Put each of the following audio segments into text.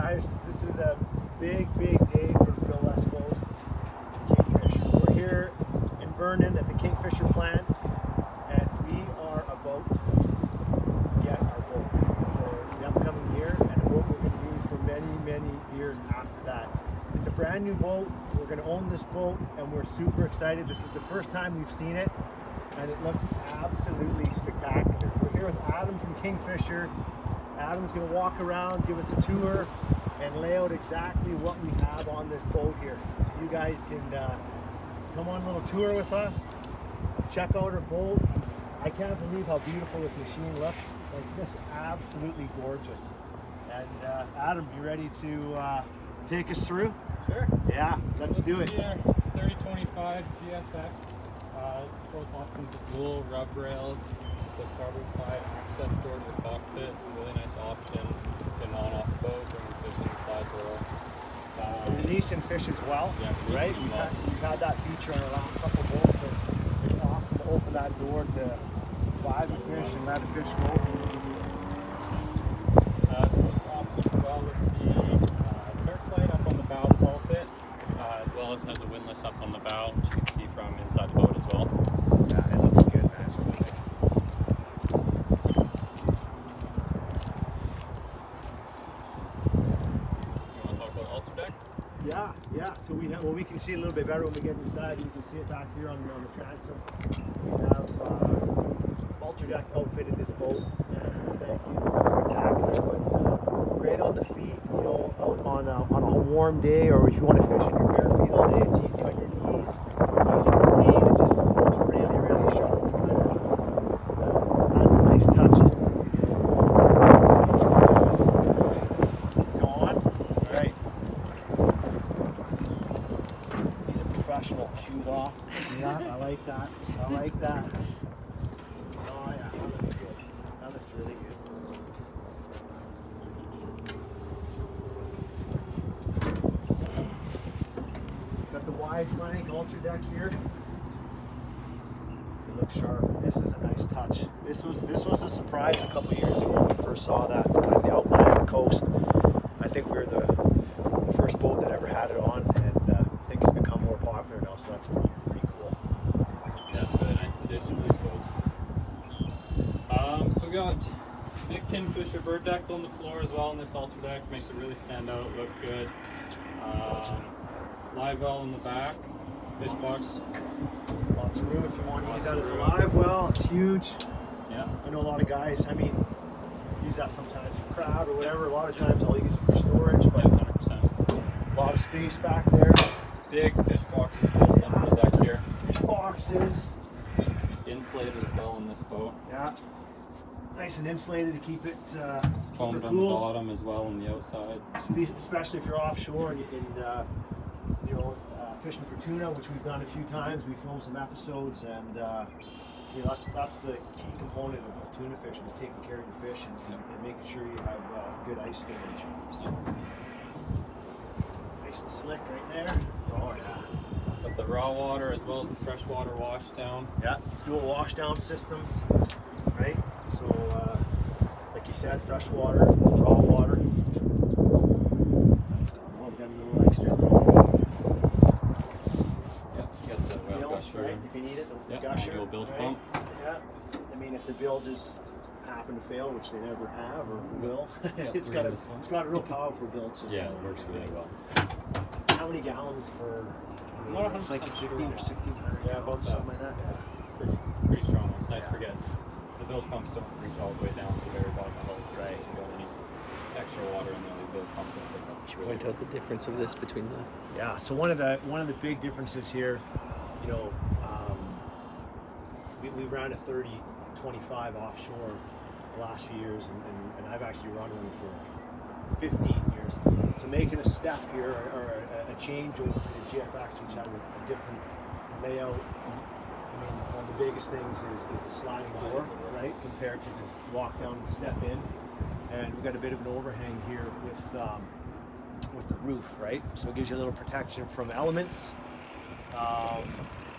guys, this is a big day for the real West Coast Kingfisher. We're here in Vernon at the Kingfisher plant, and we are about to get our boat for the upcoming year, and a boat we're going to use for many years after that. It's a brand new boat. We're going to own this boat, and we're super excited. This is the first time we've seen it, and it looks absolutely spectacular. We're here with Adam from Kingfisher. Adam's going to walk around, give us a tour, and lay out exactly what we have on this boat here. So you guys can come on a little tour with us, check out our boat. I can't believe how beautiful this machine looks. Like, just absolutely gorgeous. And Adam, you ready to take us through? Sure. Yeah, let's do it. Here, it's 3025 GFX. This boat's option to dual rub rails. The starboard side, access door to the cockpit, really nice option. Get on off the boat, bring the fish in the side door. Release and fish as well, yeah, right? as well. We've had that feature on our last couple of boats, so it's awesome to open that door to buy the fish and let the fish go. This boat's option as well with the searchlight up on the bow pulpit, as well as has a windlass up on the bow, which you can see from inside the boat as well. Yeah, it looks good, man. It's really nice. Yeah. So we can see a little bit better when we get inside. You can see it back here on the transom. We have ultra deck outfitted this boat. Thank you. Spectacular, but great on the feet. You know, out on a warm day, or if you want to fish in your bare feet all day, it's easy on your knees. Nice and clean. It just looks really sharp. Adds a nice touch to it. Shoes off. Yeah, I like that. Oh yeah, that looks good. That looks really good. Got the wide flank ultra deck here. It looks sharp. This is a nice touch. This was a surprise a couple of years ago when we first saw that, kind of the outline of the coast. I think we were the first boat that ever had it on, and I think it's become more popular now, so that's pretty cool. Yeah, it's a really nice addition to these boats. So we got big Kingfisher bird deck on the floor as well on this ultra deck. Makes it really stand out, look good. Live well in the back, fish box. Lots of room if you want to use that as a live well. It's huge. Yeah. I know a lot of guys, use that sometimes for crowd or whatever. A lot of times I'll use it for storage, but 100%. A lot of space back there. Big fish boxes built under the deck here. Fish boxes. Insulated as well in this boat. Yeah. Nice and insulated to keep it foamed on cool. the bottom as well on the outside. Especially if you're offshore and fishing for tuna, which we've done a few times. We filmed some episodes, and that's the key component of tuna fishing, is taking care of your fish and making sure you have good ice storage. So, nice and slick right there. Oh yeah. Got the raw water as well as the freshwater wash down. Yeah, dual wash down systems, right? So, like you said, freshwater, raw water. That's good. Oh, we got a little extra. Yeah, you got the well gusher. Right? If you need it, the yeah, gusher. manual bilge right? pump. Yeah. I mean, if the bilges happen to fail, which they never have or will, Yeah, it's got a real powerful bilge system. Yeah, it works really well. How many gallons per? I'm not 100% It's like 15 sure. or 1600. Yeah, about that. Something like that. Yeah, pretty strong. It's nice for getting the bilge pumps don't reach all the way down to the very bottom of the hull. Right. So if you got any extra water in there, the bilge pumps will pick up. Should point out the difference of this between the. Yeah. So one of the big differences here, we ran a 30-25 offshore the last few years, and I've actually run one for 15 years. So making a step here or a change over to the GFX, which had a different layout. I mean, one of the biggest things is the sliding door, right? Compared to the walk down and step in. And we've got a bit of an overhang here with the roof, right? So it gives you a little protection from elements.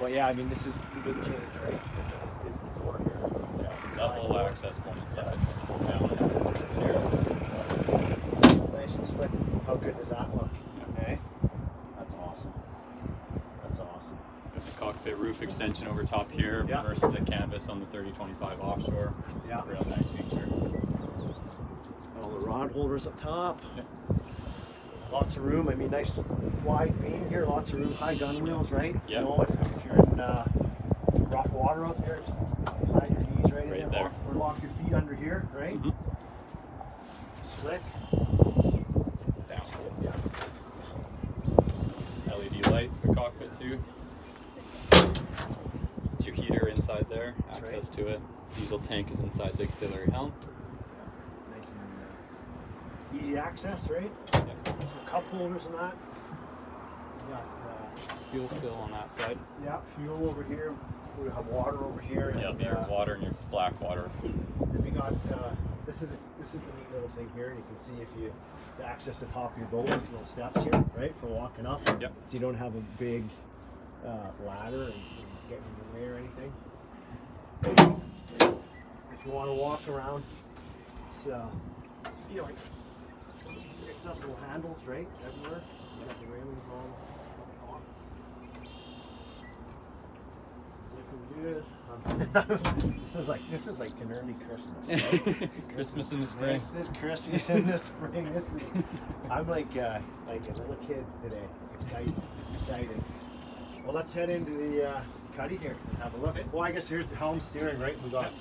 But yeah, I mean, this is the big change, right? This is the door here. Yeah, that little access point inside just pulls down and this here is nice and slick. How good does that look? Okay. That's awesome. That's awesome. Got the cockpit roof extension over top here Yeah. versus the canvas on the 3025 offshore. Yeah. Real nice feature. All the rod holders up top. Yeah. Lots of room. I mean, nice wide beam here. Lots of room. High gun wheels, right? Yeah. You know, if you're in some rough water out there, just plant your knees right in Right there. there. Or lock your feet under here, right? Mhm. Slick. Down. Yeah. LED light for cockpit too. It's your heater inside there, That's access to it. Diesel tank is inside the auxiliary helm. Nice and easy access, right? Yeah. Some cup holders and that. We got Fuel fill on that side. yeah, fuel over here. We have water over here. Yeah, and, be your water and your black water. Then we got this is a neat little thing here. You can see if you to access the top of your boat, these little steps here, right, for walking up. Yep. So you don't have a big ladder and get in the way or anything. If you want to walk around, it's you know, easy accessible handles, right, everywhere. You got the railings on top. This is like an early Christmas. Right? Christmas in the spring. This is Christmas in the spring. I'm like a little kid today. Excited. Well, let's head into the cuddy here and have a look. Well, I guess here's the helm steering, right? We got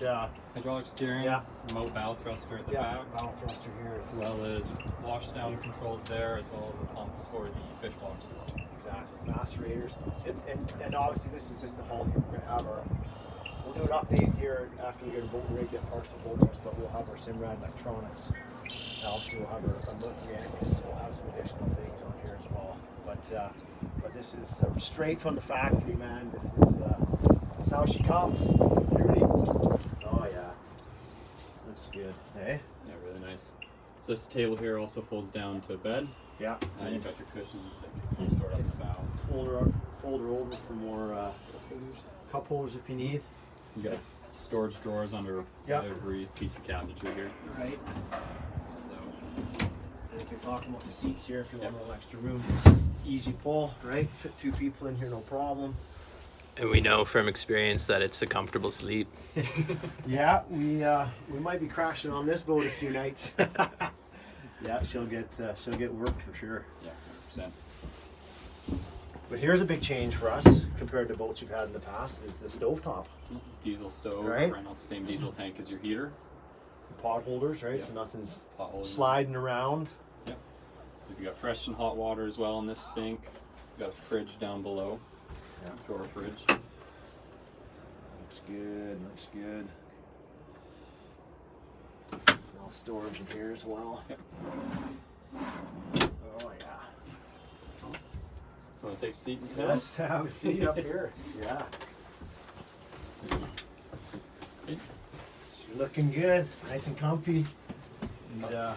Hydraulic steering, yeah. remote bow thruster at the back, bow thruster here as well as washdown controls there, as well as the pumps for the fish boxes. Exactly, macerators, and obviously this is just the hull here. We're gonna have we'll do an update here after we get a boat ready, get parts to boaters, but we'll have our Simrad electronics. And obviously we'll have our Mookie engine, so we'll have some additional things on here as well. But this is straight from the factory, man. This is how she comes. Beauty. Oh yeah, looks good. Hey. Yeah, really nice. So this table here also folds down to a bed. Yeah. You've got your cushions that you can store on the bow. Folder over for more cup holders if you need. You got storage drawers under Yeah. every piece of cabinetry here. Right. So, And if you're talking about the seats here, if you want Yep. a little extra room, just easy pull, right? Fit 2 people in here, no problem. And we know from experience that it's a comfortable sleep. Yeah, we might be crashing on this boat a few nights. Yeah, she'll get work for sure. yeah, 100%. But here's a big change for us compared to boats we've had in the past: is the stovetop. Diesel stove, Right. ran off the same diesel tank as your heater. Pot holders, right? Yeah. So nothing's Pot holders. sliding around. Yep. You've got fresh and hot water as well in this sink. You've got a fridge down below. Yeah. Drawer fridge. Looks good. Looks good. All storage in here as well. Yep. Oh yeah. Want to take a seat and come? Let's have a seat up here. Yeah. Okay. Looking good. Nice and comfy. And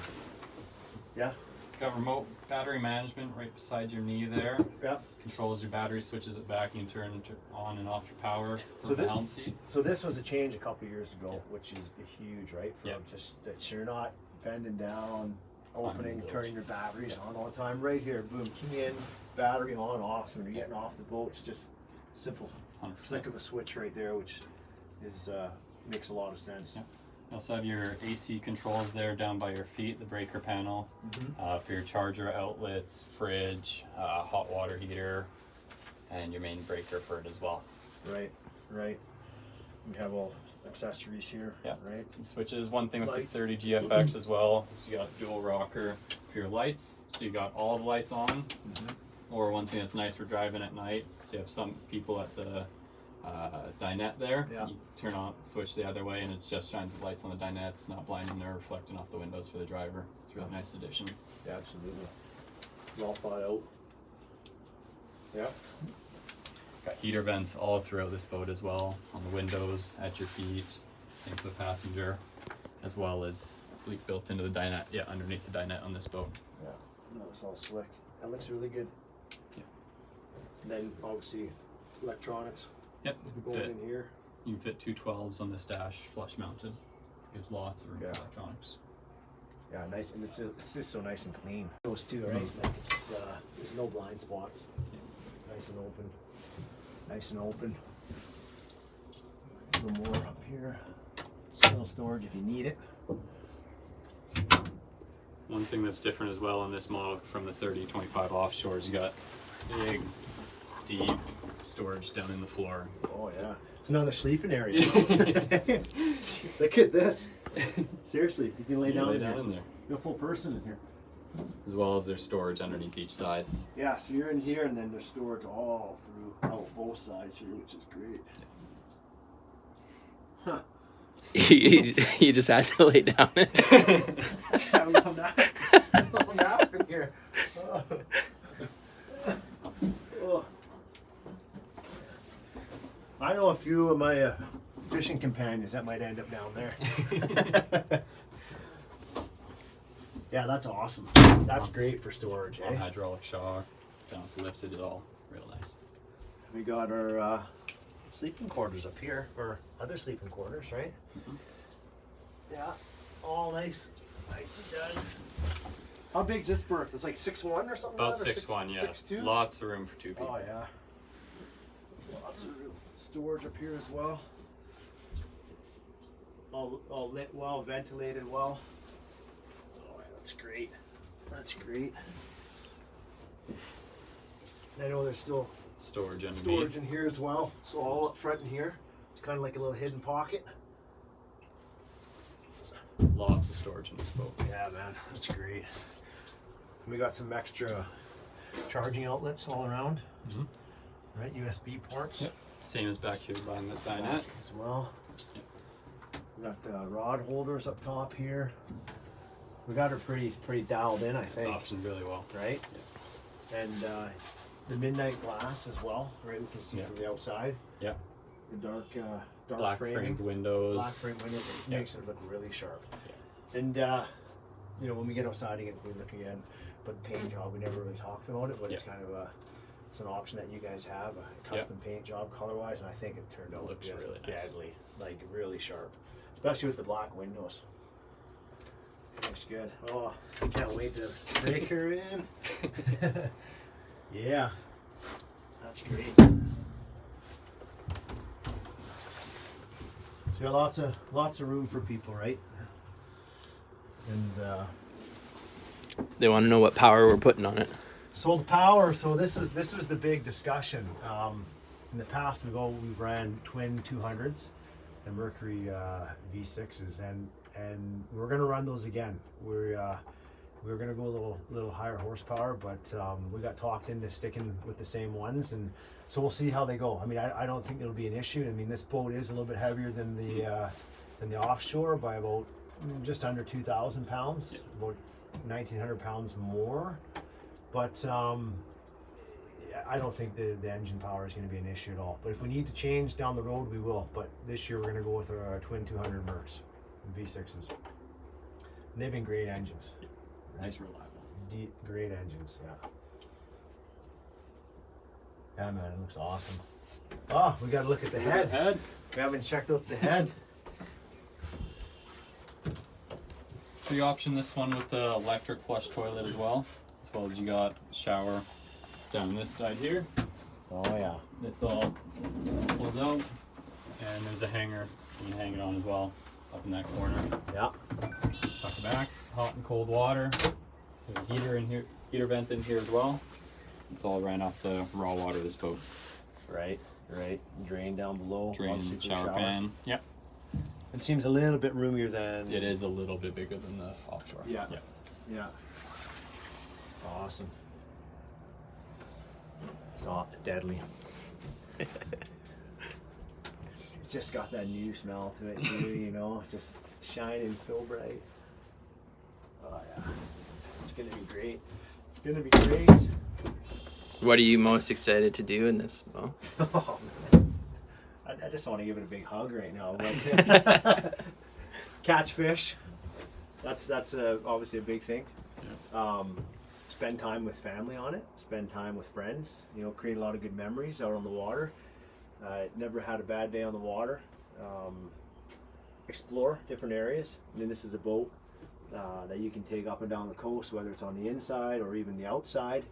yeah. Got remote battery management right beside your knee there. Yep. Controls your battery, switches it back, and you turn on and off your power So from the thi- helm seat. So this was a change a couple years ago, Yeah. which is huge, right? For Yeah. just that you're not bending down, On opening, the boat. turning your batteries Yeah. on all the time. Right here, boom, key in, battery on, off. So when you're getting off the boat, it's just simple. 100%. Flick of a switch right there, which is makes a lot of sense. Yeah. You also have your AC controls there down by your feet, the breaker panel, for your charger outlets, fridge, hot water heater, and your main breaker for it as well. Right, right. We have all accessories here. Yeah. Right. And switches, one thing with Lights. the 30 GFX as well, so you got dual rocker for your lights, so you got all the lights on, or one thing that's nice for driving at night, so you have some people at the dinette there, Yeah. you turn on, switch the other way, and it just shines the lights on the dinette. It's not blinding or reflecting off the windows for the driver. It's a really nice addition. Yeah, absolutely. Well thought out. Yeah. Got heater vents all throughout this boat as well, on the windows, at your feet, same for the passenger, as well as built into the dinette, yeah, underneath the dinette on this boat. Yeah. No, it's all slick. That looks really good. Yeah. And then obviously electronics Yep, going fit. in here. You can fit two 12s on this dash, flush mounted. Gives lots of room Yeah. for electronics. Yeah, nice, and it's just so nice and clean. Those two, right? Like it's there's no blind spots. Nice and open. Nice and open. A little more up here. Just a little storage if you need it. One thing that's different as well in this model from the 3025 offshores, you got big, deep storage down in the floor. Oh yeah, it's another sleeping area. Look at this. Seriously, you can lay down in there. You're a full person in here. As well as there's storage underneath each side. Yeah, so you're in here, and then there's storage all through both sides here, which is great. Huh. You just had to lay down. I'm nap in here. Oh. I know a few of my fishing companions that might end up down there. Yeah, that's awesome. That's great for storage, On eh? hydraulic shower, down lifted it all, real nice. We got our sleeping quarters up here, or other sleeping quarters, right? Mm-hmm. Yeah, all nice and done. How big is this berth? It's like 6'1" or something? About like that, or 6'1", yeah. 6'2"? Lots of room for 2 people. Oh yeah. Lots of room. Storage up here as well. All lit well, ventilated well. Oh, that's great. That's great. I know there's still Storage underneath. storage in here as well. So all up front in here. It's kind of like a little hidden pocket. Lots of storage in this boat. Yeah, man, that's great. We got some extra charging outlets all around. Mm-hmm. Right, USB ports. Yep. Same as back here behind the dinette. As well. Yep. We got the rod holders up top here. We got her pretty dialed in, I It's think. optioned really well. Right? And the midnight glass as well, right? We can see Yeah. from the outside. Yeah. The dark Black framing. framed windows. Black frame windows. It Yeah. makes it look really sharp. Yeah. And you know, when we get outside again, we look again. But the paint job, we never really talked about it, but it's Yeah. kind of it's an option that you guys have, a custom paint job color-wise, and I think it turned out Looks just really nice. deadly, like really sharp, especially with the black windows. Looks good. Oh, I can't wait to break her in. Yeah, that's great. So you got lots of room for people, right? And They want to know what power we're putting on it. so the power. So this was the big discussion. In the past, we've ran twin 200s and Mercury V6s, and we're gonna run those again. We're gonna go a little higher horsepower, but we got talked into sticking with the same ones, and so we'll see how they go. I mean, I don't think it'll be an issue. I mean, this boat is a little bit heavier than the offshore by about just under 2,000 pounds, about 1,900 pounds more. But I don't think the engine power is going to be an issue at all. But if we need to change down the road, we will. But this year we're going to go with our twin 200 Mercs, V6s. And they've been great engines. Nice, reliable. Great engines, yeah. Yeah, man, it looks awesome. Oh, we got to look at the head. We haven't checked out the head. So you option this one with the electric flush toilet as well as you got shower down this side here. Oh yeah. This all pulls out, and there's a hanger you can hang it on as well up in that corner. Yeah. Just tuck it back. Hot and cold water. There's a heater in here, heater vent in here as well. It's all ran off the raw water of this boat. Right. Drain down below. Drain, obviously for the shower pan. Yep. It seems a little bit roomier than. It is a little bit bigger than the offshore. Yeah. Yep. Yeah. Awesome. It's all deadly. It's just got that new smell to it too, you know, just shining so bright. Oh yeah. It's gonna be great. It's gonna be great. What are you most excited to do in this boat? Oh man. I just want to give it a big hug right now. But catch fish. That's obviously a big thing. Yeah. Spend time with family on it. Spend time with friends. You know, create a lot of good memories out on the water. Never had a bad day on the water. Explore different areas. I mean, this is a boat. that you can take up and down the coast, whether it's on the inside or even the outside.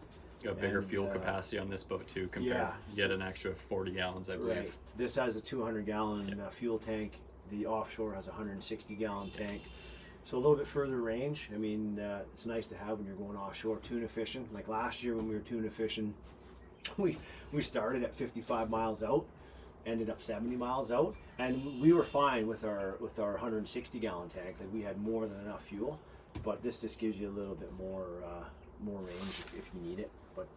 Got bigger And, fuel capacity on this boat too. Compared, yeah, you get an extra 40 gallons, I believe. Right. This has a 200-gallon fuel tank. The offshore has a 160-gallon tank. So a little bit further range. I mean, it's nice to have when you're going offshore tuna fishing. Like last year when we were tuna fishing, we started at 55 miles out, ended up 70 miles out, and we were fine with our 160-gallon tank. Like we had more than enough fuel, but this just gives you a little bit more range if you need it. But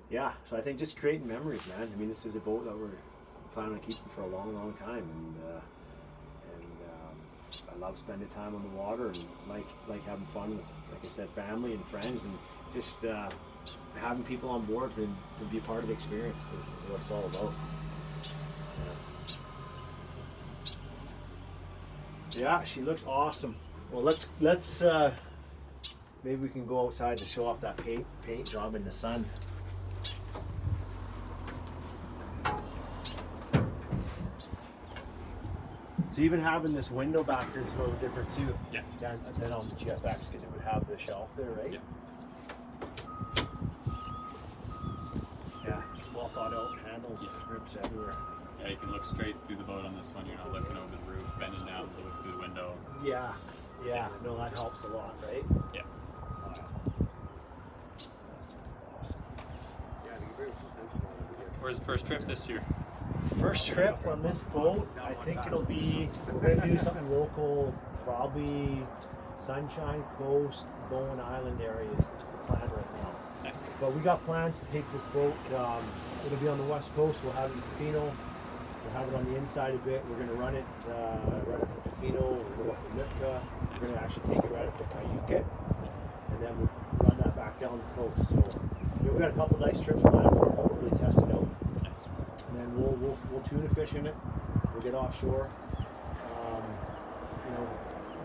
yeah, so I think just creating memories, man. I mean, this is a boat that we're planning on keeping for a long time, and I love spending time on the water and like having fun with, like I said, family and friends, and just having people on board to be a part of the experience is what it's all about. Yeah, she looks awesome. Well, let's maybe we can go outside to show off that paint job in the sun. So even having this window back there is a little different too. Yeah. Than on the GFX, because it would have the shelf there, right? Yeah. Yeah, well thought out handles, grips everywhere. Yeah, you can look straight through the boat on this one. You're not looking over the roof, bending down to look through the window. Yeah, no, that helps a lot, right? Yeah. That's awesome. Yeah, the rear suspension over here. Where's the first trip this year? First trip on this boat, I think it'll be, we're gonna do something local, probably Sunshine Coast, Bowen Island area is the plan right now. Nice. But we got plans to take this boat, it'll be on the west coast, we'll have it in Tofino, we'll have it on the inside a bit, we're gonna run it from Tofino, we'll go up to Nootka, we're gonna actually take it right up to Cayuga, and then we'll run that back down the coast. So we've got a couple nice trips planned for it, we'll really test it out. Nice. And then we'll tuna fish in it. We'll get offshore. You know,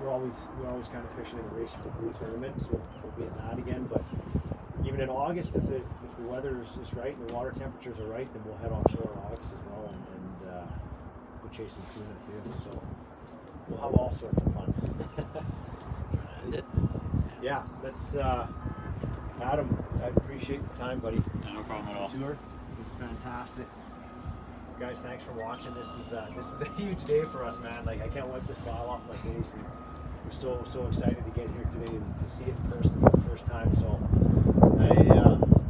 we're always kind of fishing in a race for the blue tournament, so we'll be in that again. But even in August, if the weather is right and the water temperatures are right, then we'll head offshore in August as well, and we'll chase some tuna too. So we'll have all sorts of fun. Yeah, that's Adam. I appreciate the time, buddy. Yeah, no problem at all. The tour was fantastic. Guys, thanks for watching. This is a huge day for us, man. Like, I can't wipe this smile off my face, and we're so excited to get here today and to see it in person for the first time. So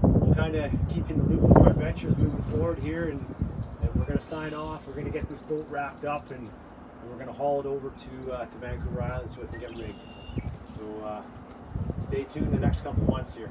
we'll kind of keep you in the loop with our adventures moving forward here, and we're going to sign off. We're going to get this boat wrapped up, and we're going to haul it over to Vancouver Island so it can get rigged. So stay tuned the next couple months here.